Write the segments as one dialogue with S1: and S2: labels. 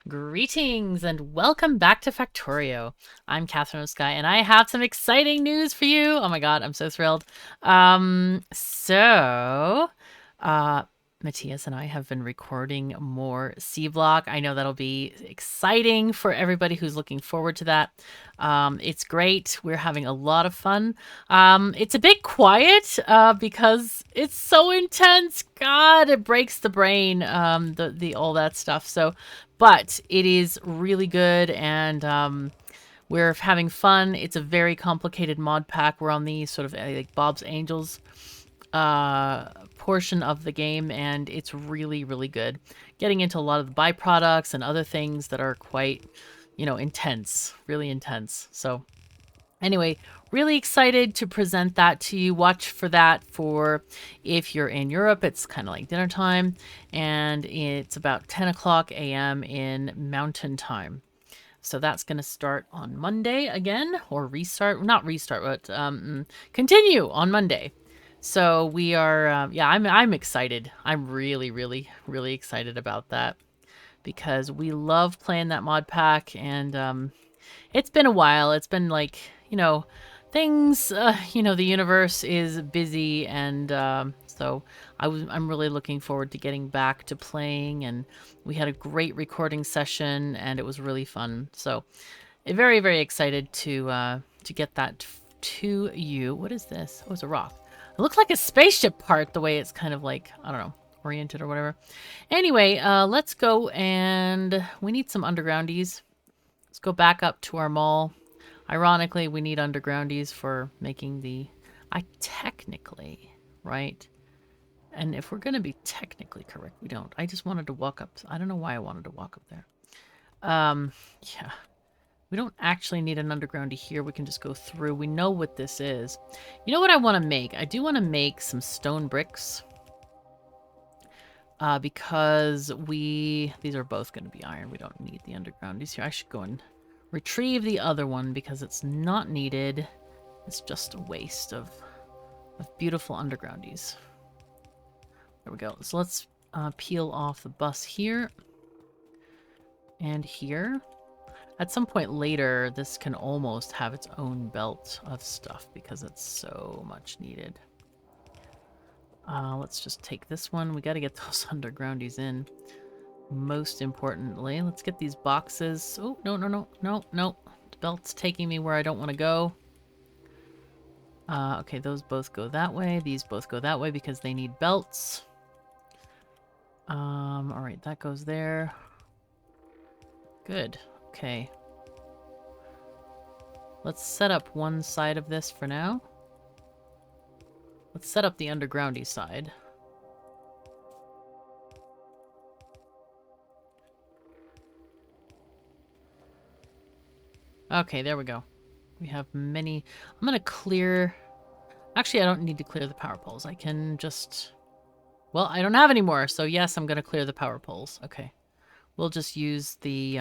S1: Greetings and welcome back to Factorio. I'm KatherineOfSky and I have some exciting news for you. Oh my god, I'm so thrilled. Uh, Matthias and I have been recording more C Block. I know that'll be exciting for everybody who's looking forward to that. It's great. We're having a lot of fun. It's a bit quiet because it's so intense. God, it breaks the brain. The all that stuff. But it is really good, and we're having fun. It's a very complicated mod pack. We're on the sort of like Bob's Angels portion of the game, and it's really, really good. Getting into a lot of the byproducts and other things that are quite, intense, really intense. So anyway, really excited to present that to you. Watch for that for if you're in Europe. It's kind of like dinner time, and it's about 10 o'clock a.m. in Mountain Time. So that's going to start on Monday again, or restart. Not restart, but continue on Monday. So we are, yeah, I'm excited. I'm really, really, really excited about that because we love playing that mod pack, and it's been a while. It's been like, things, the universe is busy, and so I'm really looking forward to getting back to playing, and we had a great recording session, and it was really fun. So very, very excited to get that to you. What is this? Oh, it's a rock. It looks like a spaceship part, the way it's kind of like, I don't know, oriented or whatever. Anyway, let's go, and we need some undergroundies. Let's go back up to our mall. Ironically, we need undergroundies for making the... technically, right? And if we're going to be technically correct, we don't. I just wanted to walk up. I don't know why I wanted to walk up there. Yeah. We don't actually need an undergroundy here. We can just go through. We know what this is. You know what I want to make? I do want to make some stone bricks. Because these are both going to be iron. We don't need the undergroundies here. I should go and retrieve the other one because it's not needed. It's just a waste of beautiful undergroundies. There we go. So let's peel off the bus here and here. At some point later, this can almost have its own belt of stuff because it's so much needed. Let's just take this one. We got to get those undergroundies in. Most importantly, let's get these boxes. Oh, no. The belt's taking me where I don't want to go. Okay, those both go that way. These both go that way because they need belts. Alright, that goes there. Good. Okay. Let's set up one side of this for now. Let's set up the undergroundy side. Okay, there we go. We have many... I'm gonna clear... Actually, I don't need to clear the power poles. I can just... Well, I don't have any more, so yes, I'm gonna clear the power poles. Okay. We'll just use the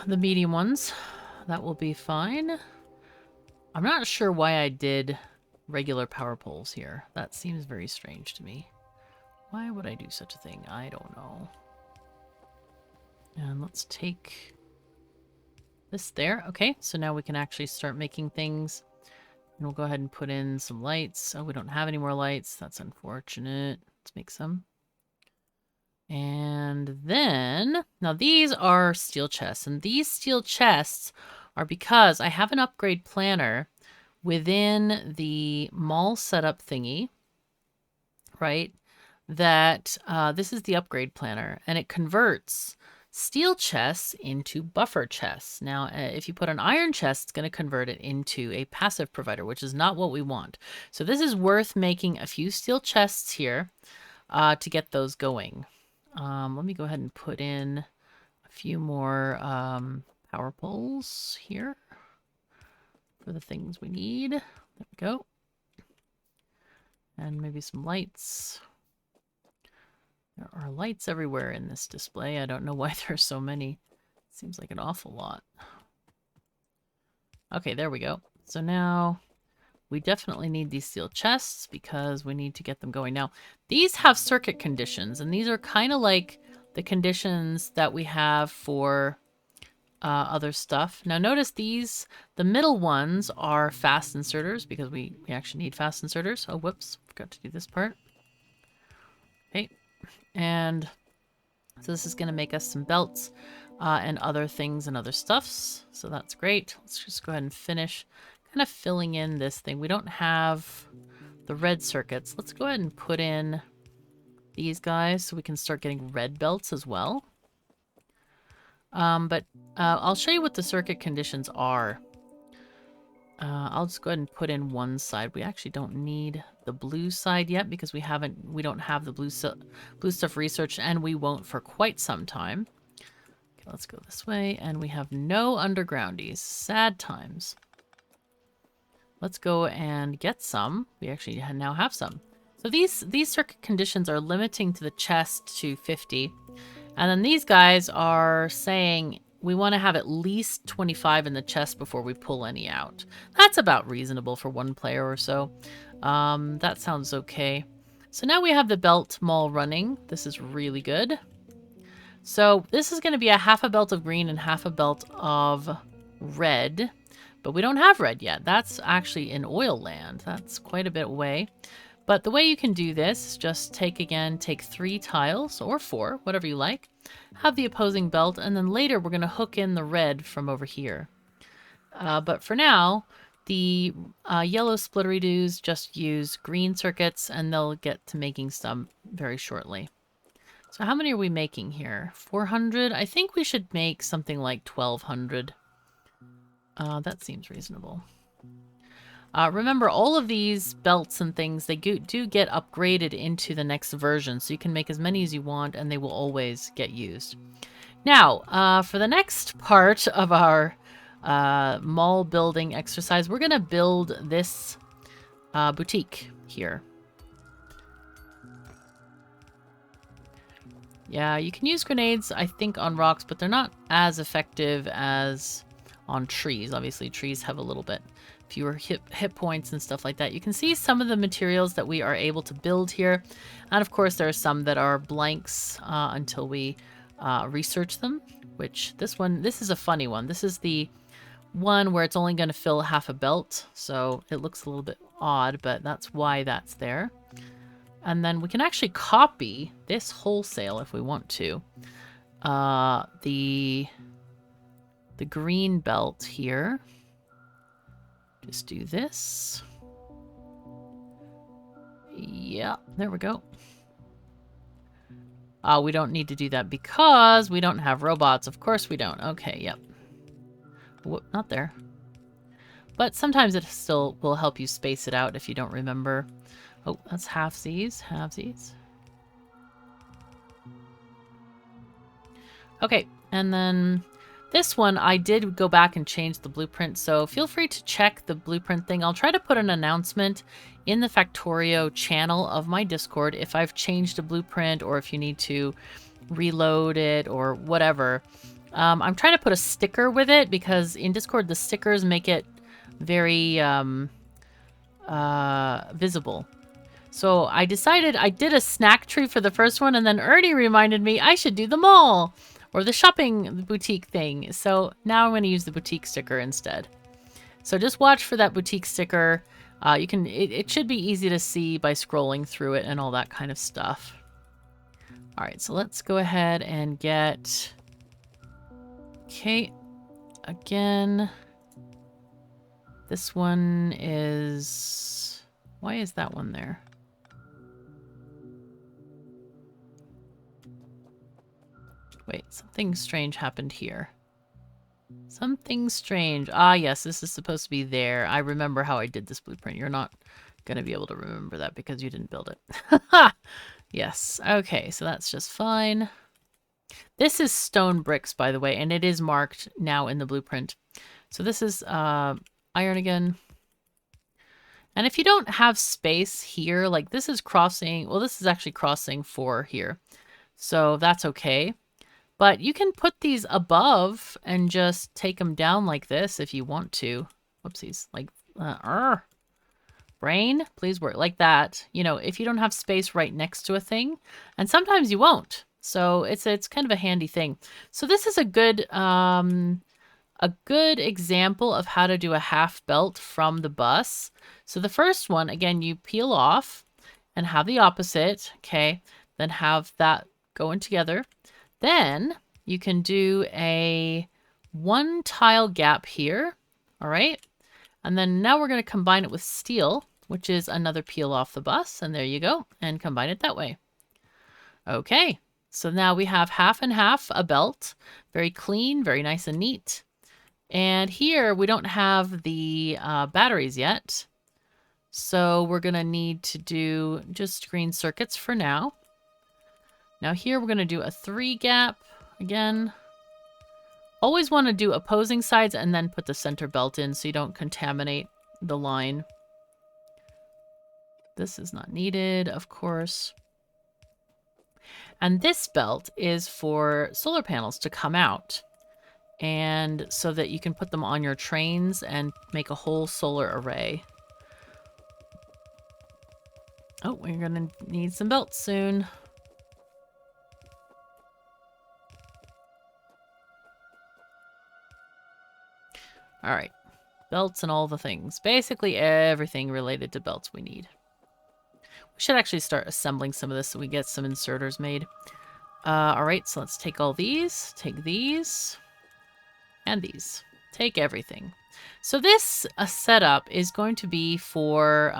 S1: medium ones. That will be fine. I'm not sure why I did regular power poles here. That seems very strange to me. Why would I do such a thing? I don't know. And let's take this there. Okay, so now we can actually start making things. And we'll go ahead and put in some lights. Oh, we don't have any more lights. That's unfortunate. Let's make some. And then, now these are steel chests, and these steel chests are because I have an upgrade planner within the mall setup thingy, right? That this is the upgrade planner, and it converts steel chests into buffer chests. Now, if you put an iron chest, it's going to convert it into a passive provider, which is not what we want. So this is worth making a few steel chests here to get those going. Let me go ahead and put in a few more power poles here for the things we need. There we go. And maybe some lights. There are lights everywhere in this display. I don't know why there's so many. Seems like an awful lot. Okay, there we go. So now we definitely need these steel chests because we need to get them going. Now, these have circuit conditions, and these are kind of like the conditions that we have for other stuff. Now notice these, the middle ones are fast inserters because we actually need fast inserters. Oh, whoops, forgot to do this part. Okay, and so this is going to make us some belts and other things and other stuffs. So that's great. Let's just go ahead and finish kind of filling in this thing. We don't have the red circuits. Let's go ahead and put in these guys so we can start getting red belts as well. But I'll show you what the circuit conditions are. I'll just go ahead and put in one side. We actually don't need the blue side yet because we don't have the blue stuff researched, and we won't for quite some time. Okay, let's go this way, and we have no undergroundies. Sad times. Let's go and get some. We actually now have some. So these circuit conditions are limiting to the chest to 50. And then these guys are saying we want to have at least 25 in the chest before we pull any out. That's about reasonable for one player or so. That sounds okay. So now we have the belt mall running. This is really good. So this is going to be a half a belt of green and half a belt of red. But we don't have red yet. That's actually in oil land. That's quite a bit away. But the way you can do this is just take 3 tiles, or 4, whatever you like, have the opposing belt, and then later we're going to hook in the red from over here. But for now, the yellow splittery-doos just use green circuits, and they'll get to making some very shortly. So how many are we making here? 400? I think we should make something like 1,200. That seems reasonable. Remember, all of these belts and things, they do get upgraded into the next version, so you can make as many as you want, and they will always get used. Now, for the next part of our mall building exercise, we're going to build this boutique here. Yeah, you can use grenades, I think, on rocks, but they're not as effective as on trees. Obviously, trees have a little bit fewer hit points and stuff like that. You can see some of the materials that we are able to build here. And of course, there are some that are blanks until we research them, which this is a funny one. This is the one where it's only going to fill half a belt. So it looks a little bit odd, but that's why that's there. And then we can actually copy this wholesale if we want to. The green belt here. Just do this. Yeah, there we go. We don't need to do that because we don't have robots. Of course we don't. Okay, yep. Whoop, not there. But sometimes it still will help you space it out if you don't remember. Oh, that's halfsies. Halfsies. Okay, and then this one, I did go back and change the blueprint, so feel free to check the blueprint thing. I'll try to put an announcement in the Factorio channel of my Discord if I've changed a blueprint or if you need to reload it or whatever. I'm trying to put a sticker with it because in Discord the stickers make it very visible. So I decided I did a snack tree for the first one, and then Ernie reminded me I should do them all. Or the shopping boutique thing. So now I'm going to use the boutique sticker instead. So just watch for that boutique sticker. It should be easy to see by scrolling through it and all that kind of stuff. All right, so let's go ahead and get... Okay, again, this one is... Why is that one there? Wait, something strange happened here. Something strange. Ah, yes, this is supposed to be there. I remember how I did this blueprint. You're not going to be able to remember that because you didn't build it. Yes. Okay, so that's just fine. This is stone bricks, by the way, and it is marked now in the blueprint. So this is iron again. And if you don't have space here, like this is crossing, well, this is actually crossing 4 here. So that's okay. But you can put these above and just take them down like this if you want to. Whoopsies. Like, brain, please work like that. You know, if you don't have space right next to a thing. And sometimes you won't. So it's kind of a handy thing. So this is a good example of how to do a half belt from the bus. So the first one, again, you peel off and have the opposite, okay? Then have that going together. Then you can do a 1 tile gap here, all right? And then now we're going to combine it with steel, which is another peel off the bus, and there you go, and combine it that way. Okay, so now we have half and half a belt, very clean, very nice and neat. And here we don't have the batteries yet, so we're going to need to do just green circuits for now. Now here we're going to do a 3 gap again. Always want to do opposing sides and then put the center belt in so you don't contaminate the line. This is not needed, of course. And this belt is for solar panels to come out, and so that you can put them on your trains and make a whole solar array. Oh, we're going to need some belts soon. All right, belts and all the things. Basically everything related to belts we need. We should actually start assembling some of this so we get some inserters made. All right, so let's take all these, take these, and these. Take everything. So this setup is going to be for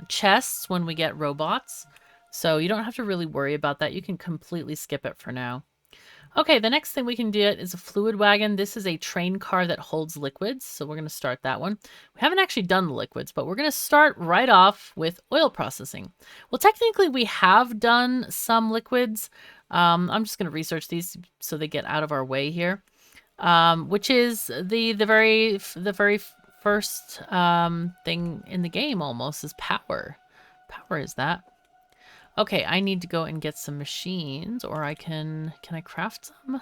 S1: chests when we get robots. So you don't have to really worry about that. You can completely skip it for now. Okay, the next thing we can do is a fluid wagon. This is a train car that holds liquids, so we're going to start that one. We haven't actually done the liquids, but we're going to start right off with oil processing. Well, technically we have done some liquids. I'm just going to research these so they get out of our way here, which is the very first thing in the game almost is power. Power is that. Okay, I need to go and get some machines, or I can I craft some? I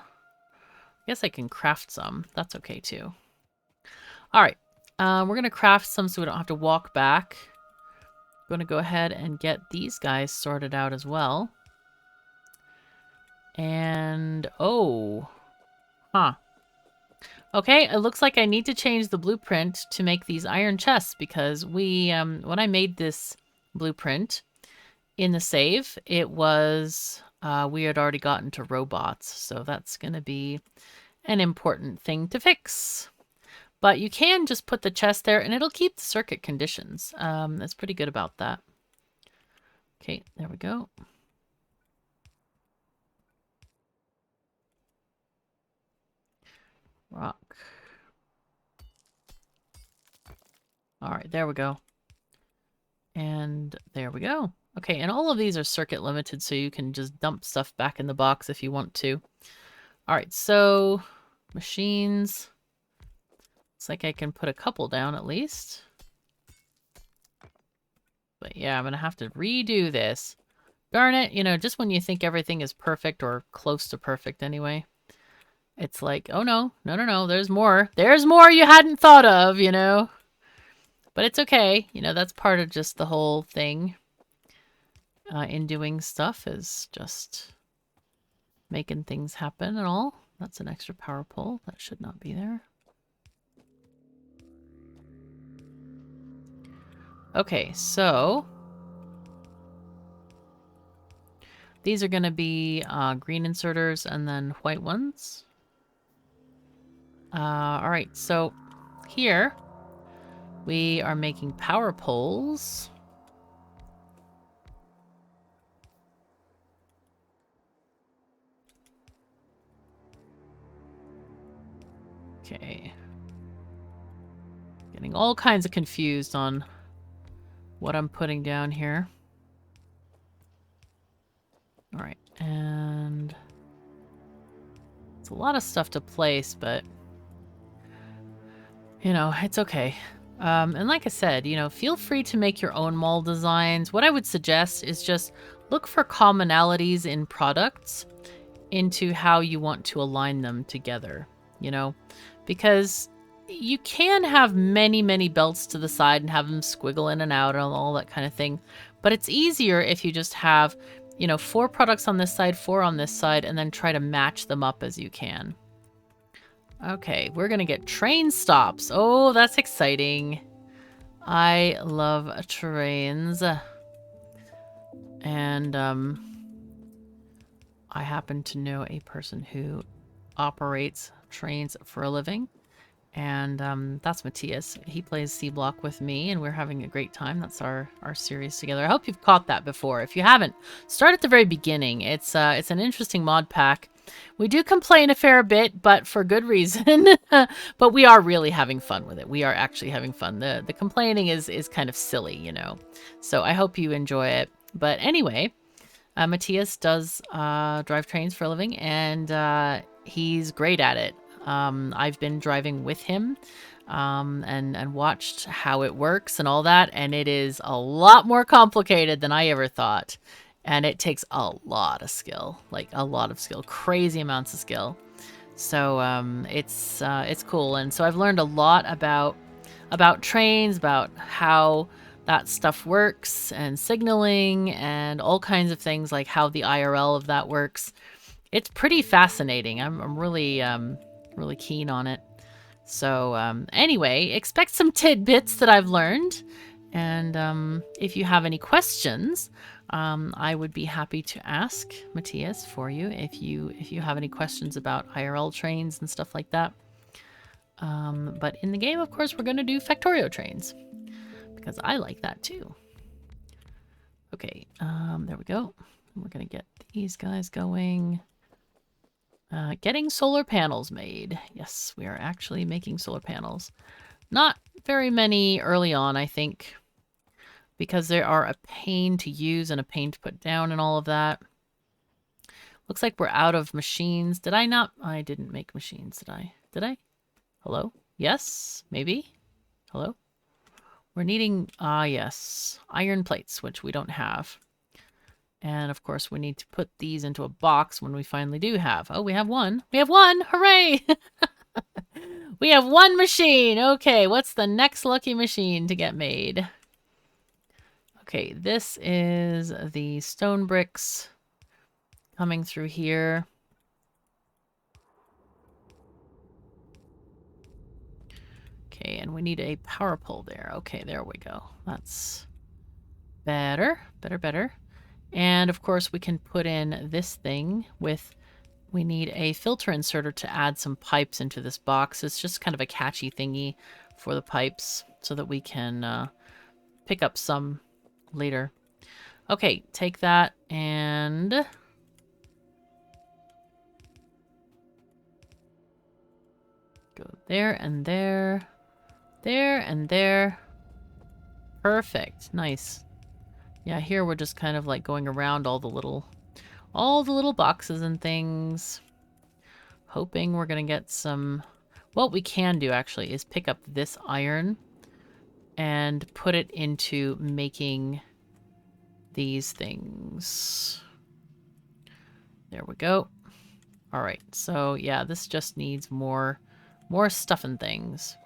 S1: guess I can craft some. That's okay too. All right, we're gonna craft some so we don't have to walk back. I'm gonna go ahead and get these guys sorted out as well. And, oh, huh. Okay, it looks like I need to change the blueprint to make these iron chests because we, when I made this blueprint, in the save, it was, we had already gotten to robots, so that's going to be an important thing to fix. But you can just put the chest there, and it'll keep the circuit conditions. That's pretty good about that. Okay, there we go. Rock. All right, there we go. And there we go. Okay, and all of these are circuit limited, so you can just dump stuff back in the box if you want to. All right, so machines. Looks like I can put a couple down at least. But yeah, I'm going to have to redo this. Darn it, you know, just when you think everything is perfect or close to perfect anyway. It's like, oh no, no, there's more. There's more you hadn't thought of, you know. But it's okay, you know, that's part of just the whole thing. In doing stuff is just making things happen and all. That's an extra power pole. That should not be there. Okay, so these are going to be green inserters and then white ones. All right, so here we are making power poles. Okay. Getting all kinds of confused on what I'm putting down here. All right, and it's a lot of stuff to place, but you know, it's okay. And like I said, you know, feel free to make your own mold designs. What I would suggest is just look for commonalities in products into how you want to align them together, you know, because you can have many, many belts to the side and have them squiggle in and out and all that kind of thing. But it's easier if you just have you know, 4 products on this side, 4 on this side, and then try to match them up as you can. Okay, we're gonna get train stops. Oh, that's exciting. I love trains. And I happen to know a person who operates trains for a living. And that's Matthias. He plays C Block with me, and we're having a great time. That's our series together. I hope you've caught that before. If you haven't, start at the very beginning. It's an interesting mod pack. We do complain a fair bit, but for good reason. But we are really having fun with it. We are actually having fun. The complaining is kind of silly, you know. So I hope you enjoy it. But anyway, Matthias does drive trains for a living, and he's great at it. I've been driving with him and watched how it works and all that, and it is a lot more complicated than I ever thought. And it takes a lot of skill, like a lot of skill, crazy amounts of skill. So it's cool, and so I've learned a lot about trains, about how that stuff works, and signaling, and all kinds of things, like how the IRL of that works. It's pretty fascinating. I'm really really keen on it. So anyway, expect some tidbits that I've learned, and if you have any questions, I would be happy to ask Matthias for you if you have any questions about IRL trains and stuff like that. But in the game, of course, we're going to do Factorio trains, because I like that too. Okay, there we go. We're going to get these guys going. Getting solar panels made. Yes, we are actually making solar panels. Not very many early on, I think, because they are a pain to use and a pain to put down and all of that. Looks like we're out of machines. Did I not? I didn't make machines, did I? Did I? Hello? Yes? Maybe? Hello? We're needing, yes, iron plates, which we don't have. And of course, we need to put these into a box when we finally do have. Oh, we have one. We have one! Hooray! We have one machine! Okay, what's the next lucky machine to get made? Okay, this is the stone bricks coming through here. Okay, and we need a power pole there. Okay, there we go. That's better. Better. And of course, we can put in this thing with, we need a filter inserter to add some pipes into this box. It's just kind of a catchy thingy for the pipes so that we can pick up some later. Okay, take that and go there and there, there and there. Perfect. Nice. Yeah, here we're just kind of like going around all the little boxes and things, hoping we're gonna get some. What we can do actually is pick up this iron and put it into making these things. There we go. All right, so yeah, this just needs more stuff and things.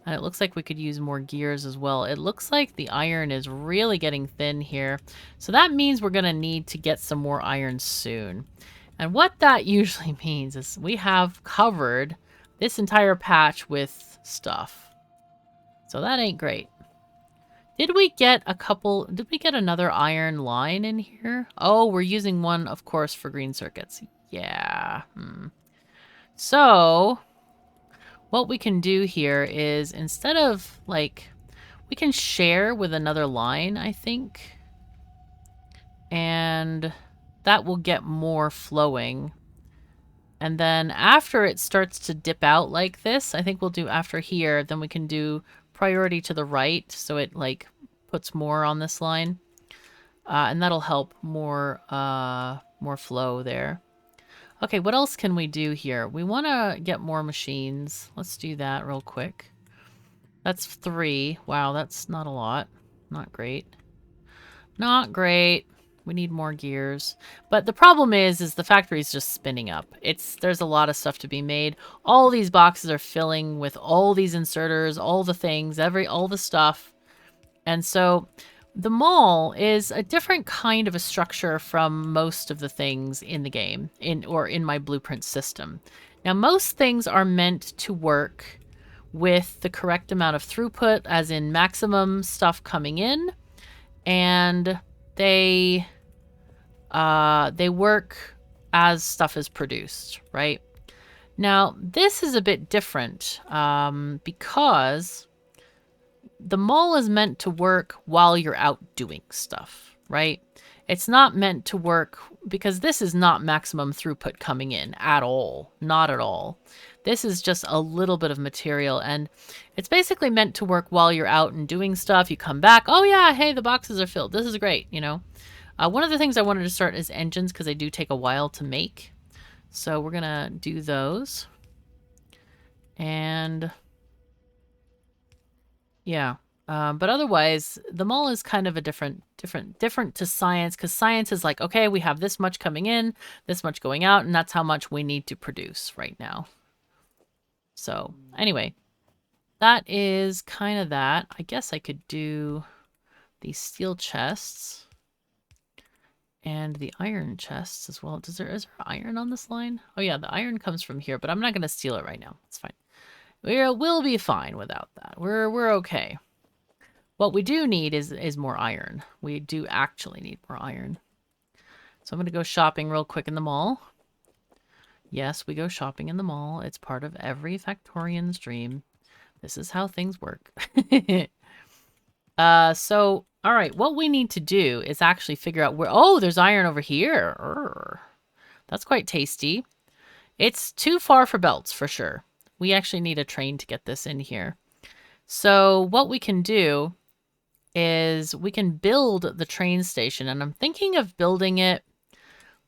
S1: And it looks like we could use more gears as well. It looks like the iron is really getting thin here. So that means we're going to need to get some more iron soon. And what that usually means is we have covered this entire patch with stuff. So that ain't great. Did we get another iron line in here? Oh, we're using one, of course, for green circuits. Yeah. So what we can do here is, instead of, like, we can share with another line, I think. And that will get more flowing. And then after it starts to dip out like this, I think we'll do after here, then we can do priority to the right, so it, like, puts more on this line. And that'll help more flow there. Okay, what else can we do here? We want to get more machines. Let's do that real quick. That's 3. Wow, that's not a lot. Not great. Not great. We need more gears. But the problem is the factory's just spinning up. There's a lot of stuff to be made. All these boxes are filling with all these inserters, all the things, all the stuff. And so the mall is a different kind of a structure from most of the things in the game, or in my blueprint system. Now, most things are meant to work with the correct amount of throughput, as in maximum stuff coming in, and they work as stuff is produced, right? Now, this is a bit different because the mall is meant to work while you're out doing stuff, right? It's not meant to work because this is not maximum throughput coming in at all. Not at all. This is just a little bit of material, and it's basically meant to work while you're out and doing stuff. You come back, oh yeah, hey, the boxes are filled. This is great, you know. One of the things I wanted to start is engines because they do take a while to make. So we're going to do those. And yeah. But otherwise, the mall is kind of a different to science, because science is like, okay, we have this much coming in, this much going out, and that's how much we need to produce right now. So anyway, that is kind of that. I guess I could do these steel chests and the iron chests as well. Is there iron on this line? Oh yeah, the iron comes from here, but I'm not going to steal it right now. It's fine. We'll be fine without that. We're okay. What we do need is more iron. We do actually need more iron. So I'm going to go shopping real quick in the mall. Yes, we go shopping in the mall. It's part of every Factorian's dream. This is how things work. So, all right, what we need to do is actually figure out where... Oh, there's iron over here. Urgh. That's quite tasty. It's too far for belts, for sure. We actually need a train to get this in here. So what we can do is we can build the train station, and I'm thinking of building it.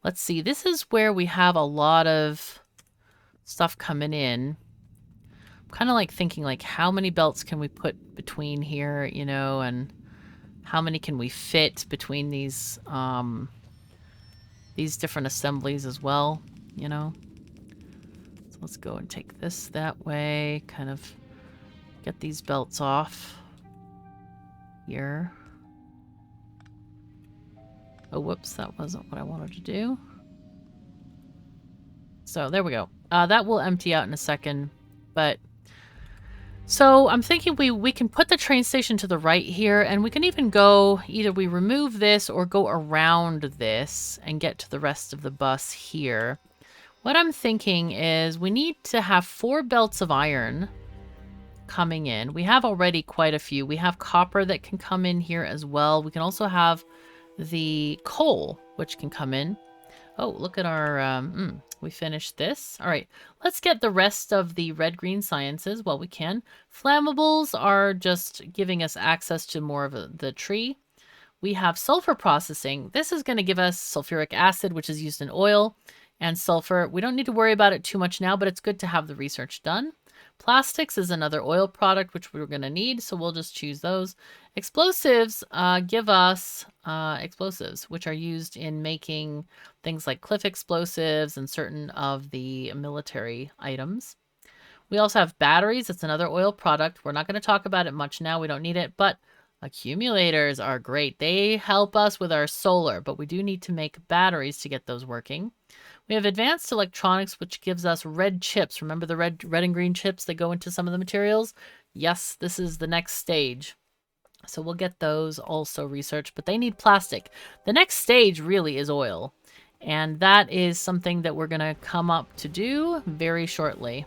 S1: Let's see, this is where we have a lot of stuff coming in. I'm kind of like thinking like, how many belts can we put between here, you know, and how many can we fit between these different assemblies as well, you know. So let's go and take this that way, kind of get these belts off here. Oh, whoops, that wasn't what I wanted to do. So there we go. That will empty out in a second, but so I'm thinking we can put the train station to the right here, and we can even go, either we remove this or go around this and get to the rest of the bus here. What I'm thinking is we need to have 4 belts of iron coming in. We have already quite a few. We have copper that can come in here as well. We can also have the coal, which can come in. Oh, look at our, we finished this. All right, let's get the rest of the red-green sciences while we can. Flammables are just giving us access to more of the tree. We have sulfur processing. This is going to give us sulfuric acid, which is used in oil, and sulfur. We don't need to worry about it too much now, but it's good to have the research done. Plastics is another oil product, which we're going to need, so we'll just choose those. Explosives give us explosives, which are used in making things like cliff explosives and certain of the military items. We also have batteries. It's another oil product. We're not going to talk about it much now. We don't need it, but accumulators are great. They help us with our solar, but we do need to make batteries to get those working. We have advanced electronics, which gives us red chips. Remember the red and green chips that go into some of the materials? Yes, this is the next stage. So we'll get those also researched, but they need plastic. The next stage really is oil, and that is something that we're going to come up to do very shortly.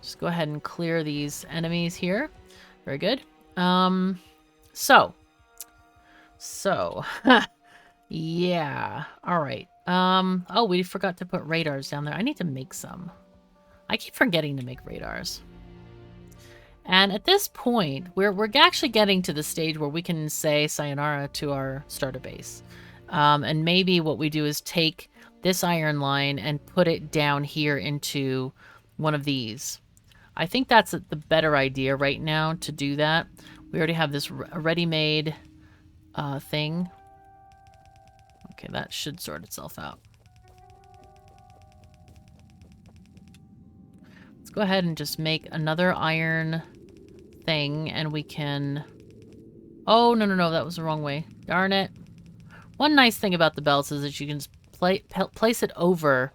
S1: Just go ahead and clear these enemies here. Very good. So, yeah. All right. Oh, we forgot to put radars down there. I need to make some. I keep forgetting to make radars. And at this point, we're actually getting to the stage where we can say sayonara to our starter base. And maybe what we do is take this iron line and put it down here into one of these. I think that's the better idea right now to do that. We already have this ready-made thing. Okay, that should sort itself out. Let's go ahead and just make another iron thing, and we can... Oh, no, that was the wrong way. Darn it. One nice thing about the belts is that you can just place it over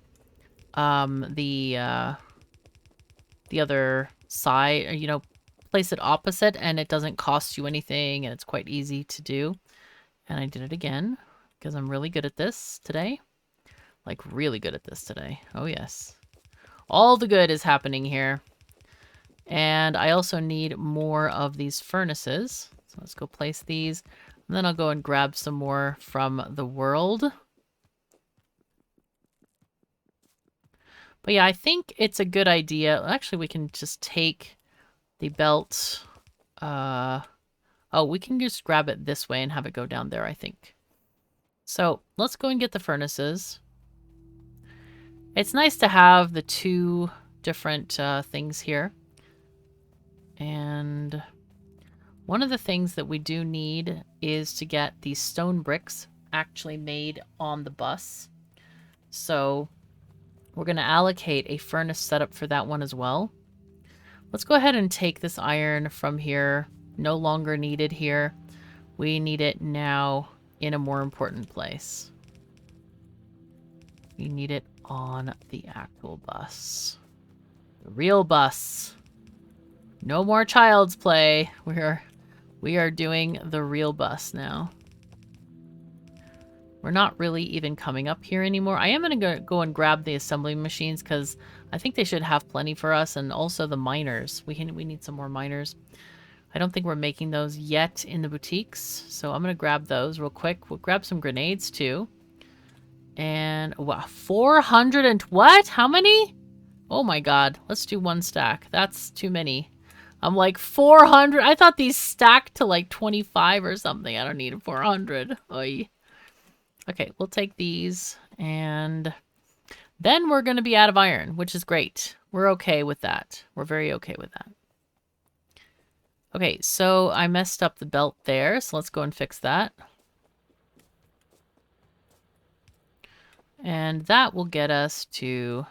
S1: the other side, you know, place it opposite and it doesn't cost you anything and it's quite easy to do. And I did it again because I'm really good at this today. Like really good at this today. Oh yes. All the good is happening here. And I also need more of these furnaces. So let's go place these. And then I'll go and grab some more from the world. But yeah, I think it's a good idea. Actually, we can just take the belt. Oh, we can just grab it this way and have it go down there, I think. So let's go and get the furnaces. It's nice to have the two different things here. And one of the things that we do need is to get these stone bricks actually made on the bus. So we're going to allocate a furnace setup for that one as well. Let's go ahead and take this iron from here. No longer needed here. We need it now in a more important place. We need it on the actual bus. The real bus. No more child's play. We are doing the real bus now. We're not really even coming up here anymore. I am going to go and grab the assembly machines because I think they should have plenty for us, and also the miners. We need some more miners. I don't think we're making those yet in the boutiques, so I'm going to grab those real quick. We'll grab some grenades too. And wow, 400 and what? How many? Oh my god. Let's do one stack. That's too many. I'm like 400. I thought these stacked to like 25 or something. I don't need 400. Oy. Okay, we'll take these, and then we're going to be out of iron, which is great. We're okay with that. We're very okay with that. Okay, so I messed up the belt there, so let's go and fix that. And that will get us to...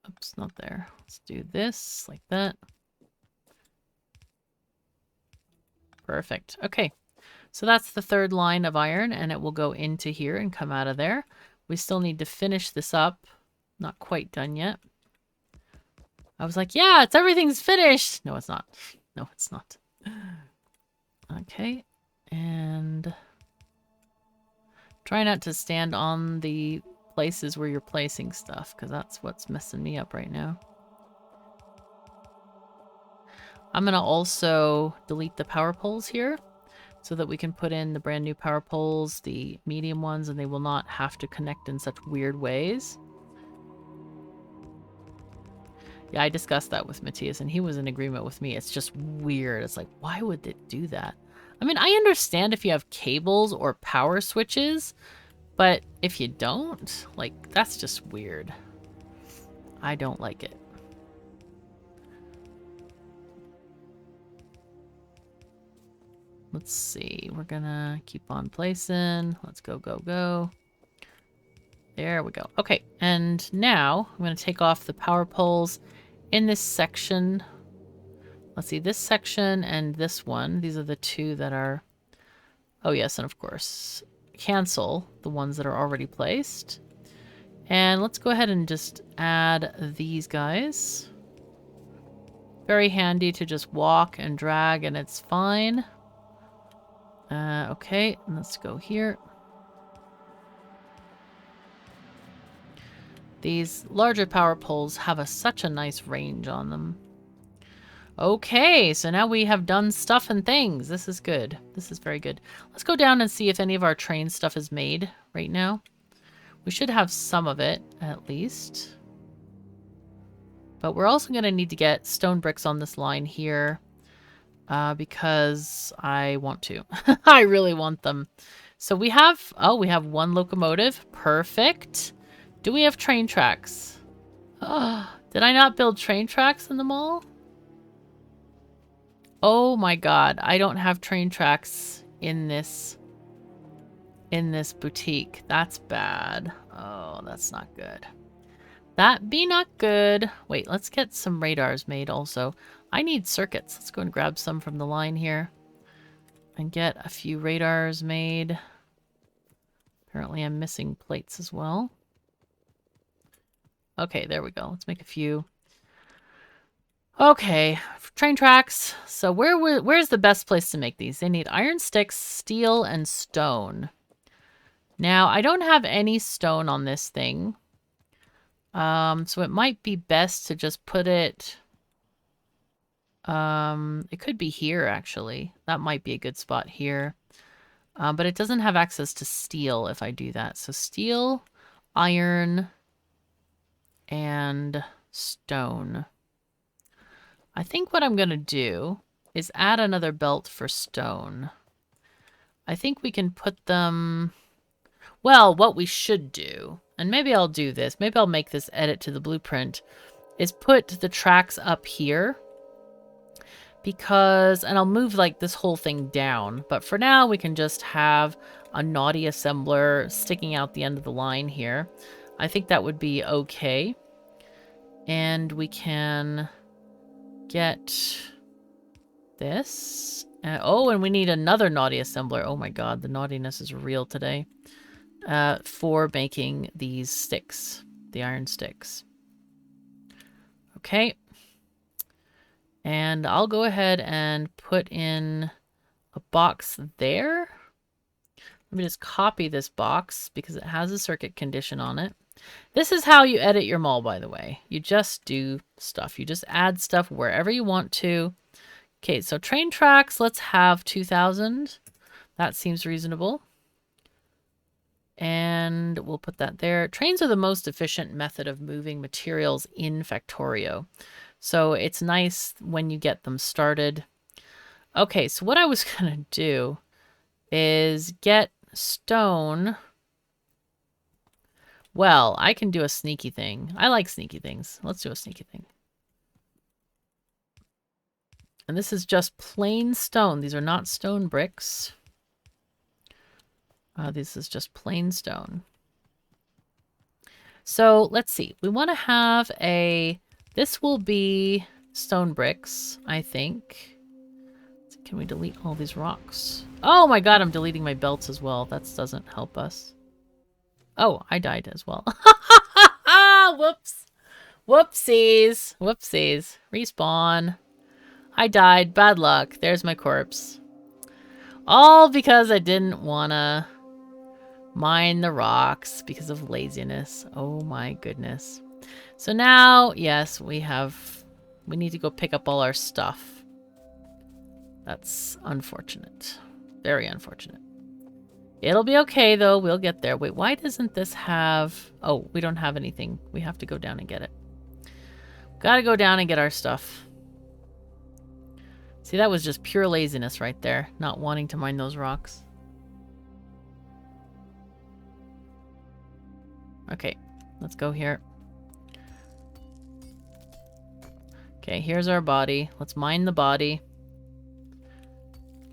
S1: Oops, not there. Let's do this, like that. Perfect. Okay. So that's the third line of iron, and it will go into here and come out of there. We still need to finish this up. Not quite done yet. I was like, yeah, everything's finished. No, it's not. No, it's not. Okay. And try not to stand on the places where you're placing stuff, because that's what's messing me up right now. I'm going to also delete the power poles here, so that we can put in the brand new power poles, the medium ones, and they will not have to connect in such weird ways. Yeah, I discussed that with Matthias, and he was in agreement with me. It's just weird. It's like, why would it do that? I mean, I understand if you have cables or power switches, but if you don't, like, that's just weird. I don't like it. Let's see. We're gonna keep on placing. Let's go, go, go. There we go. Okay, and now I'm going to take off the power poles in this section. Let's see, this section and this one. These are the two that are... Oh, yes, and of course, cancel the ones that are already placed. And let's go ahead and just add these guys. Very handy to just walk and drag, and it's fine. Okay, let's go here. These larger power poles have such a nice range on them. Okay, so now we have done stuff and things. This is good. This is very good. Let's go down and see if any of our train stuff is made right now. We should have some of it, at least. But we're also going to need to get stone bricks on this line here. Because I want to. I really want them. So we have... Oh, we have one locomotive. Perfect. Do we have train tracks? Did I not build train tracks in the mall? Oh my god. I don't have train tracks in this boutique. That's bad. Oh, that's not good. That be not good. Wait, let's get some radars made also. I need circuits. Let's go and grab some from the line here. and get a few radars made. Apparently I'm missing plates as well. Okay, there we go. Let's make a few. Okay, train tracks. So where's the best place to make these? They need iron sticks, steel, and stone. Now, I don't have any stone on this thing. So it might be best to just put it... it could be here, actually. That might be a good spot here. But it doesn't have access to steel if I do that. So steel, iron, and stone. I think what I'm going to do is add another belt for stone. I think we can put them... Well, what we should do, and maybe I'll do this, maybe I'll make this edit to the blueprint, is put the tracks up here. Because, and I'll move like this whole thing down, but for now we can just have a naughty assembler sticking out the end of the line here. I think that would be okay. And we can get this. Oh, and we need another naughty assembler. Oh my god, the naughtiness is real today. For making these sticks, the iron sticks. Okay. And I'll go ahead and put in a box there. Let me just copy this box because it has a circuit condition on it. This is how you edit your mall, by the way. You just do stuff. You just add stuff wherever you want to. Okay, so train tracks, let's have 2,000. That seems reasonable. And we'll put that there. Trains are the most efficient method of moving materials in Factorio. So it's nice when you get them started. Okay, so what I was going to do is get stone. Well, I can do a sneaky thing. I like sneaky things. Let's do a sneaky thing. And this is just plain stone. These are not stone bricks. This is just plain stone. So let's see. We want to have a... This will be stone bricks, I think. Can we delete all these rocks? Oh my god, I'm deleting my belts as well. That doesn't help us. Oh, I died as well. Whoops. Whoopsies. Whoopsies. Respawn. I died. Bad luck. There's my corpse. All because I didn't want to mine the rocks because of laziness. Oh my goodness. So now, yes, we need to go pick up all our stuff. That's unfortunate. Very unfortunate. It'll be okay, though. We'll get there. Wait, why doesn't this have... Oh, we don't have anything. We have to go down and get it. Gotta go down and get our stuff. See, that was just pure laziness right there. Not wanting to mine those rocks. Okay, let's go here. Okay, here's our body. Let's mine the body.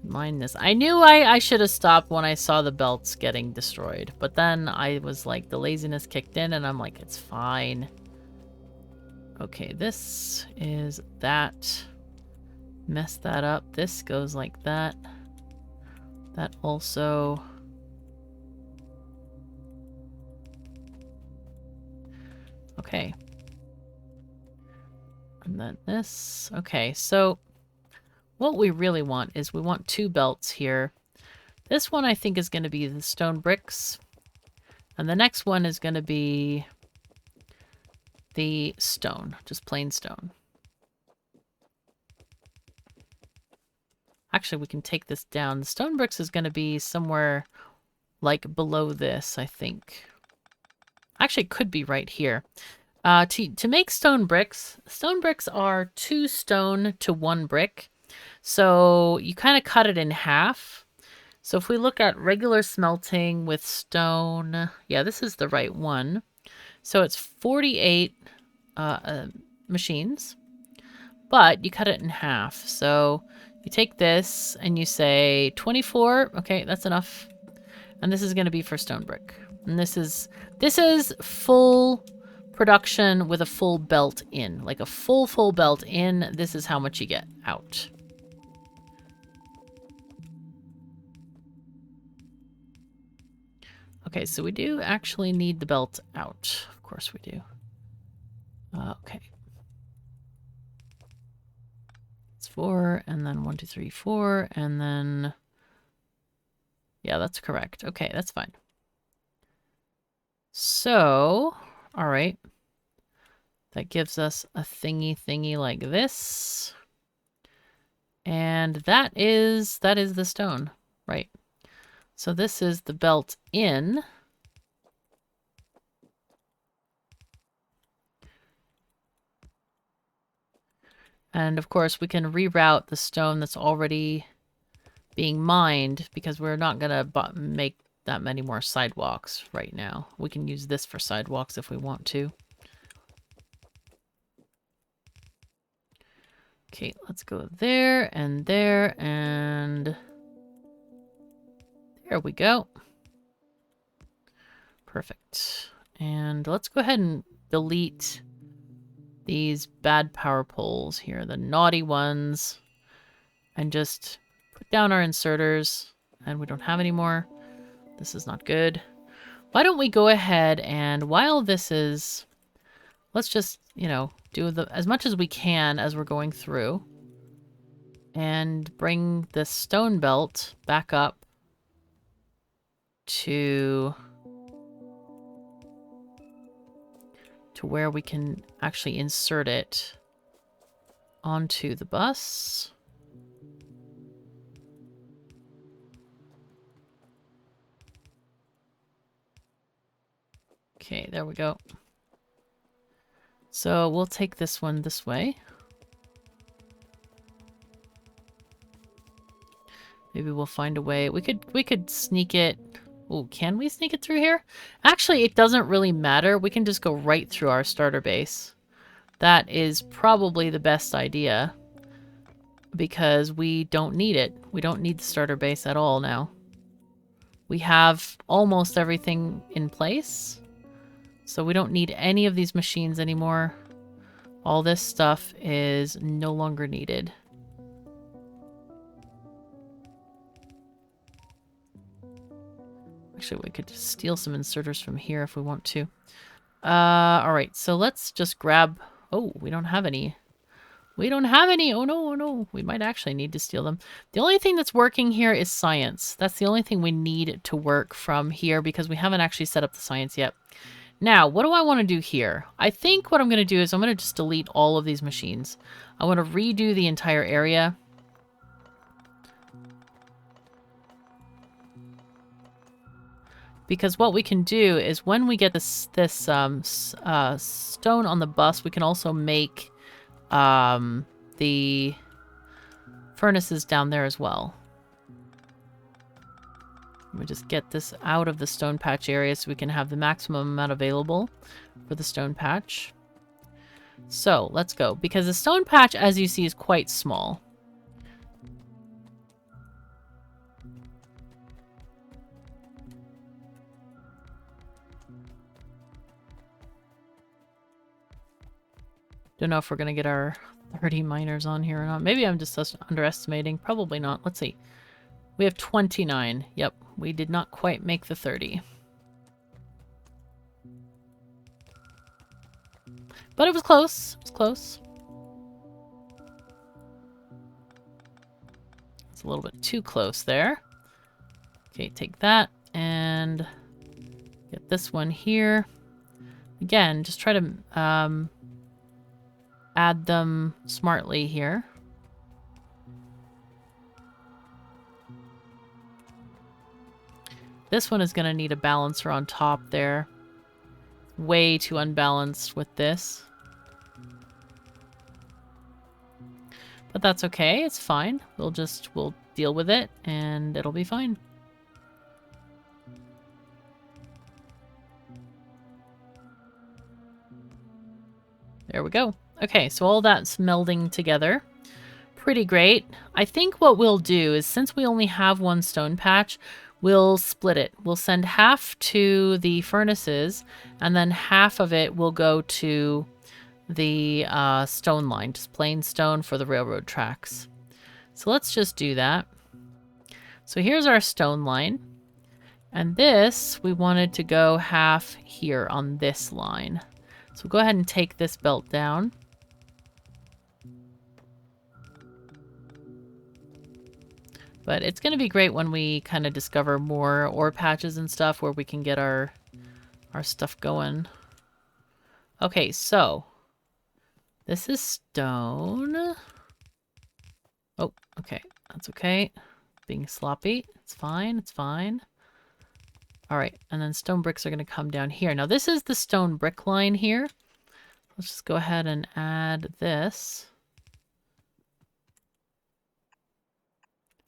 S1: Mine this. I knew I should have stopped when I saw the belts getting destroyed. But then I was like, the laziness kicked in and I'm like, it's fine. Okay, this is that. Mess that up. This goes like that. That also... Okay. And then this. Okay, so what we really want is we want two belts here. This one I think is going to be the stone bricks. And the next one is going to be the stone, just plain stone. Actually, we can take this down. The stone bricks is going to be somewhere like below this, I think. Actually, it could be right here. To make stone bricks are 2 stone to 1 brick. So you kind of cut it in half. So if we look at regular smelting with stone, yeah, this is the right one. So it's 48 machines, but you cut it in half. So you take this and you say 24. Okay, that's enough. And this is going to be for stone brick. And this is full production with a full belt in. Like a full belt in. This is how much you get out. Okay, so we do actually need the belt out. Of course we do. Okay. It's 4, and then 1, 2, 3, 4, and then... Yeah, that's correct. Okay, that's fine. So, all right. That gives us a thingy like this. And that is the stone, right? So this is the belt in. And of course we can reroute the stone that's already being mined because we're not going to make that many more sidewalks right now. We can use this for sidewalks if we want to. Okay, let's go there, and there we go. Perfect. And let's go ahead and delete these bad power poles here, the naughty ones, and just put down our inserters. And we don't have any more. This is not good. Why don't we go ahead and while this is, let's just, you know, do as much as we can as we're going through and bring this stone belt back up to where we can actually insert it onto the bus. Okay, there we go. So we'll take this one this way. Maybe we'll find a way. We could sneak it. Oh, can we sneak it through here? Actually, it doesn't really matter. We can just go right through our starter base. That is probably the best idea because we don't need it. We don't need the starter base at all now. We have almost everything in place. So we don't need any of these machines anymore. All this stuff is no longer needed. Actually, we could steal some inserters from here if we want to. Alright, so let's just grab... Oh, we don't have any. We don't have any! Oh no, oh no. We might actually need to steal them. The only thing that's working here is science. That's the only thing we need to work from here because we haven't actually set up the science yet. Now, what do I want to do here? I think what I'm going to do is I'm going to just delete all of these machines. I want to redo the entire area. Because what we can do is when we get this stone on the bus, we can also make the furnaces down there as well. We just get this out of the stone patch area so we can have the maximum amount available for the stone patch. So let's go. Because the stone patch, as you see, is quite small. Don't know if we're going to get our 30 miners on here or not. Maybe I'm just underestimating. Probably not. Let's see. We have 29. Yep, we did not quite make the 30. But it was close. It was close. It's a little bit too close there. Okay, take that and get this one here. Again, just try to add them smartly here. This one is going to need a balancer on top there. Way too unbalanced with this. But that's okay, it's fine. We'll deal with it and it'll be fine. There we go. Okay, so all that's melding together. Pretty great. I think what we'll do is since we only have one stone patch, we'll split it. We'll send half to the furnaces and then half of it will go to the stone line, just plain stone for the railroad tracks. So let's just do that. So here's our stone line. And this, we wanted to go half here on this line. So we'll go ahead and take this belt down. But it's going to be great when we kind of discover more ore patches and stuff where we can get our stuff going. Okay, so this is stone. Oh, okay. That's okay. Being sloppy. It's fine. It's fine. All right, and then stone bricks are going to come down here. Now, this is the stone brick line here. Let's just go ahead and add this.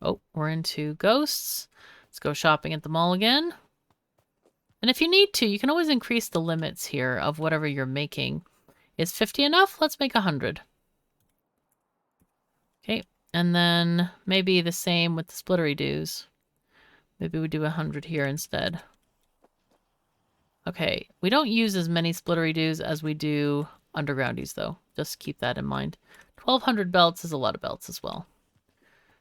S1: Oh, we're into ghosts. Let's go shopping at the mall again. And if you need to, you can always increase the limits here of whatever you're making. Is 50 enough? Let's make 100. Okay, and then maybe the same with the splittery doos. Maybe we do 100 here instead. Okay, we don't use as many splittery doos as we do undergroundies, though. Just keep that in mind. 1,200 belts is a lot of belts as well.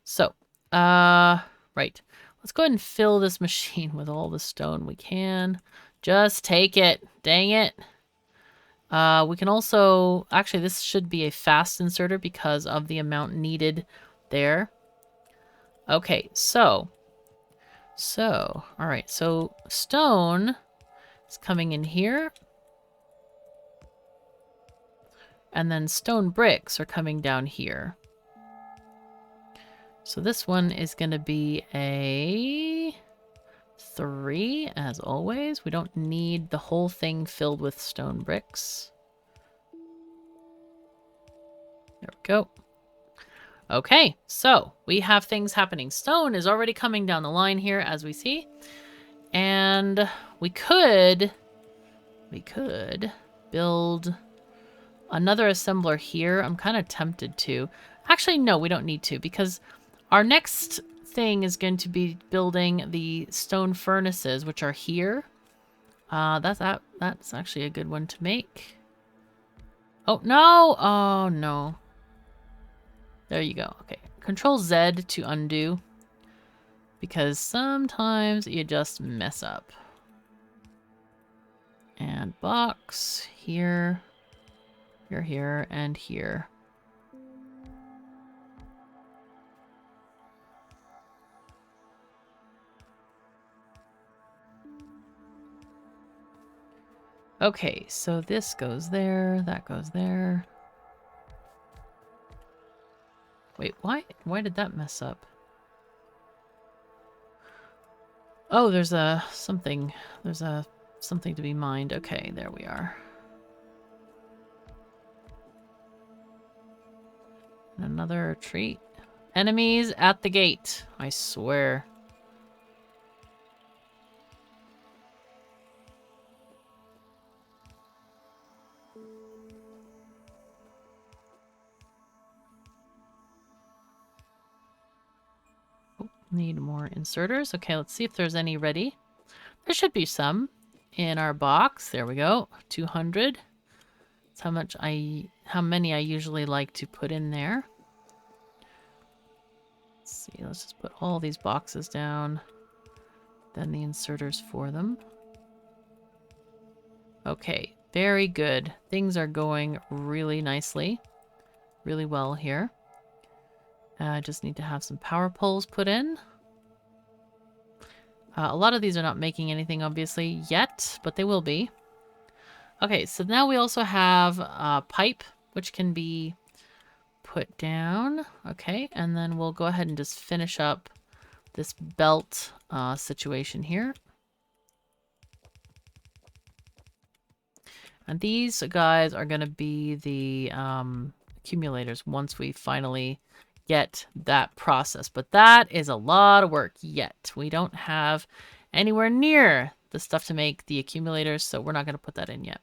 S1: So, right. Let's go ahead and fill this machine with all the stone we can. Just take it. Dang it. We can also... Actually, this should be a fast inserter because of the amount needed there. Okay, so... alright, so stone is coming in here. And then stone bricks are coming down here. So this one is going to be a 3, as always. We don't need the whole thing filled with stone bricks. There we go. Okay, so we have things happening. Stone is already coming down the line here, as we see. And we could build another assembler here. I'm kind of tempted to. Actually, no, we don't need to, because our next thing is going to be building the stone furnaces, which are here. That's actually a good one to make. Oh, no! Oh, no. There you go. Okay. Control Z to undo. Because sometimes you just mess up. And box here. Here, and here. Okay, so this goes there, that goes there. Wait, why did that mess up? Oh, there's something to be mined. Okay, there we are. And another treat. Enemies at the gate, I swear. Need more inserters. Okay, let's see if there's any ready. There should be some in our box. There we go. 200. That's how many I usually like to put in there. Let's see. Let's just put all these boxes down. Then the inserters for them. Okay, very good. Things are going really nicely. Really well here. I just need to have some power poles put in. A lot of these are not making anything, obviously, yet, but they will be. Okay, so now we also have a pipe, which can be put down. Okay, and then we'll go ahead and just finish up this belt situation here. And these guys are going to be the accumulators once we finally get that process. But that is a lot of work yet. We don't have anywhere near the stuff to make the accumulators, so we're not going to put that in yet.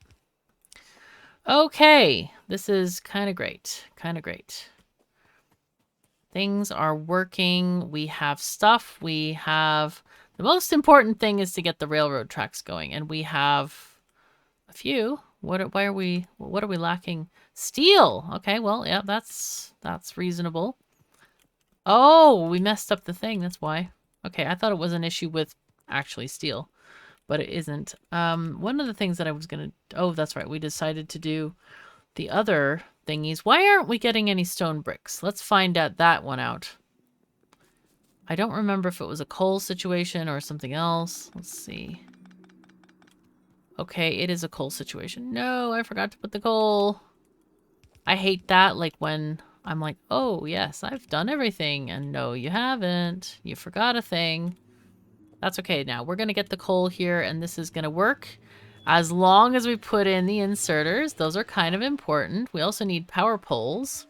S1: Okay, this is kind of great. Kind of great. Things are working. We have stuff. We have... The most important thing is to get the railroad tracks going, and we have a few. What are we lacking? Steel. Okay, well, yeah, that's reasonable. Oh, we messed up the thing. That's why. Okay, I thought it was an issue with actually steel, but it isn't. One of the things that I was gonna... Oh, that's right. We decided to do the other thingies. Why aren't we getting any stone bricks? Let's find out that one out. I don't remember if it was a coal situation or something else. Let's see. Okay, it is a coal situation. No, I forgot to put the coal. I hate that, like when I'm like, oh yes, I've done everything. And no, you haven't. You forgot a thing. That's okay now. We're going to get the coal here and this is going to work. As long as we put in the inserters. Those are kind of important. We also need power poles.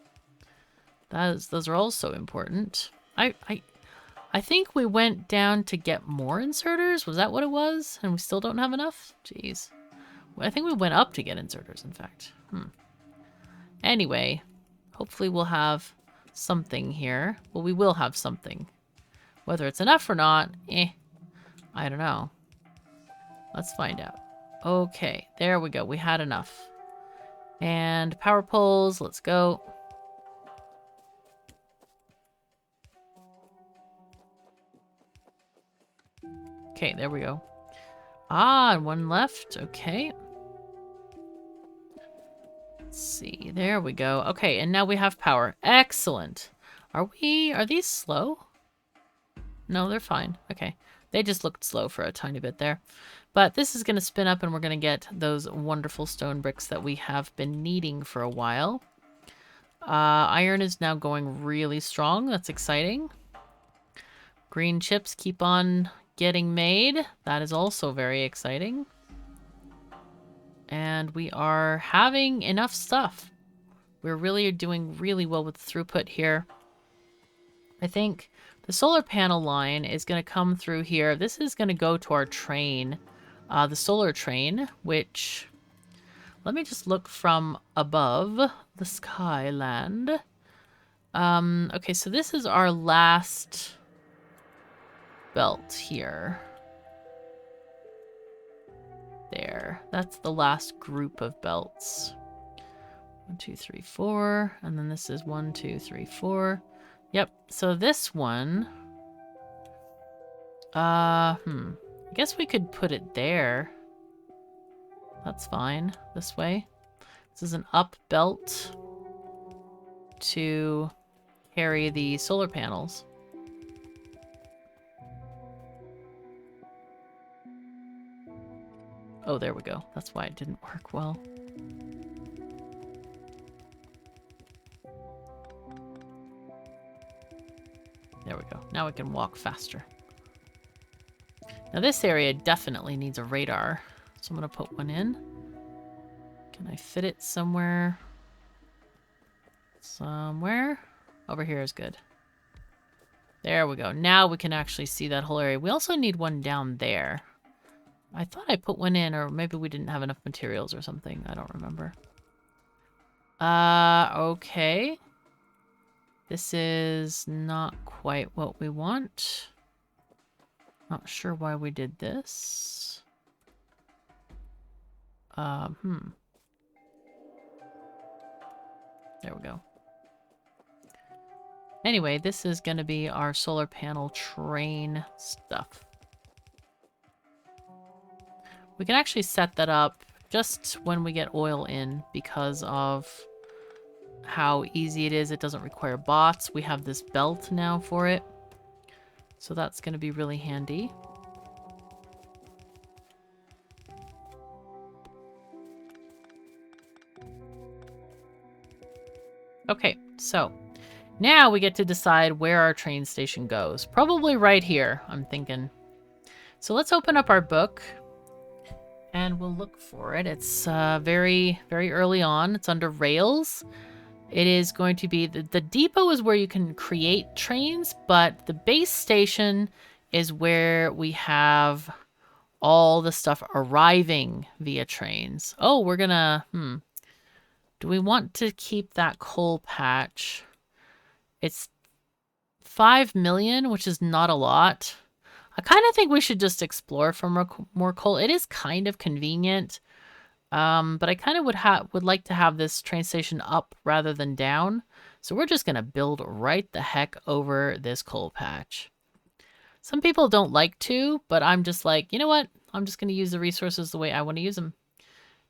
S1: Those are also important. I think we went down to get more inserters. Was that what it was? And we still don't have enough? Jeez. I think we went up to get inserters, in fact. Anyway, hopefully we'll have something here. Well, we will have something. Whether it's enough or not, I don't know. Let's find out. Okay, there we go. We had enough. And power poles, let's go. Okay, there we go. Ah, and one left. Okay. Let's see. There we go. Okay, and now we have power. Excellent. Are these slow? No, they're fine. Okay. They just looked slow for a tiny bit there. But this is going to spin up and we're going to get those wonderful stone bricks that we have been needing for a while. Iron is now going really strong. That's exciting. Green chips keep on getting made. That is also very exciting. And we are having enough stuff. We're really doing really well with the throughput here. I think the solar panel line is going to come through here. This is going to go to our train, the solar train, which... Let me just look from above the skyland. Okay, so this is our last belt here. There. That's the last group of belts. 1, 2, 3, 4. And then this is 1, 2, 3, 4. Yep. So this one... I guess we could put it there. That's fine. This way. This is an up belt to carry the solar panels. Oh, there we go. That's why it didn't work well. There we go. Now we can walk faster. Now this area definitely needs a radar. So I'm going to put one in. Can I fit it somewhere? Somewhere? Over here is good. There we go. Now we can actually see that whole area. We also need one down there. I thought I put one in, or maybe we didn't have enough materials or something. I don't remember. Okay. This is not quite what we want. Not sure why we did this. There we go. Anyway, this is going to be our solar panel train stuff. We can actually set that up just when we get oil in because of how easy it is. It doesn't require bots. We have this belt now for it. So that's going to be really handy. Okay, so now we get to decide where our train station goes. Probably right here, I'm thinking. So let's open up our book. And we'll look for it. It's very, very early on. It's under rails. It is going to be... The depot is where you can create trains, but the base station is where we have all the stuff arriving via trains. Oh, we're gonna... Do we want to keep that coal patch? It's 5 million, which is not a lot. I kind of think we should just explore for more coal. It is kind of convenient, but I kind of would like to have this train station up rather than down. So we're just going to build right the heck over this coal patch. Some people don't like to, but I'm just like, you know what? I'm just going to use the resources the way I want to use them.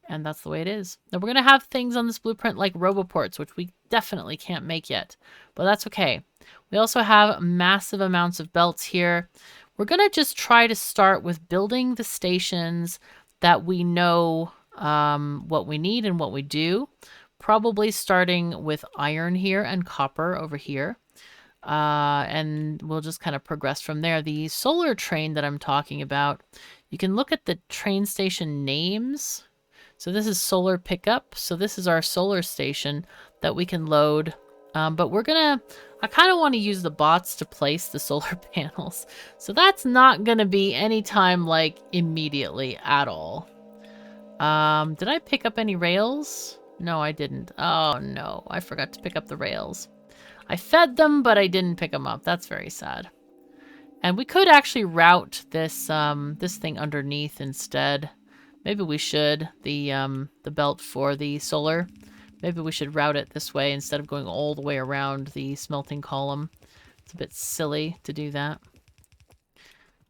S1: And that's the way it is. Now we're going to have things on this blueprint like roboports, which we definitely can't make yet. But that's okay. We also have massive amounts of belts here. We're going to just try to start with building the stations that we know what we need and what we do. Probably starting with iron here and copper over here. And we'll just kind of progress from there. The solar train that I'm talking about, you can look at the train station names. So this is solar pickup. So this is our solar station that we can load. But I kind of want to use the bots to place the solar panels. So that's not going to be anytime like immediately at all. Did I pick up any rails? No, I didn't. Oh no, I forgot to pick up the rails. I fed them, but I didn't pick them up. That's very sad. And we could actually route this this thing underneath instead. Maybe we should. The belt for the solar. Maybe we should route it this way instead of going all the way around the smelting column. It's a bit silly to do that.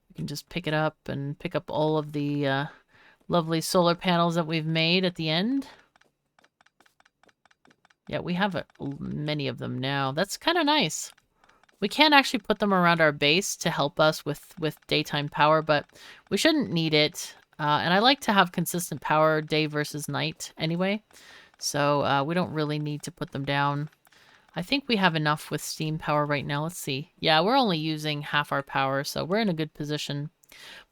S1: We can just pick it up and pick up all of the lovely solar panels that we've made at the end. Yeah, we have many of them now. That's kind of nice. We can actually put them around our base to help us with daytime power, but we shouldn't need it. And I like to have consistent power day versus night anyway. So we don't really need to put them down. I think we have enough with steam power right now. Let's see. Yeah, we're only using half our power, so we're in a good position.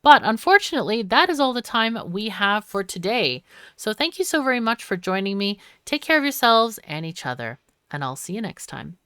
S1: But unfortunately, that is all the time we have for today. So thank you so very much for joining me. Take care of yourselves and each other, and I'll see you next time.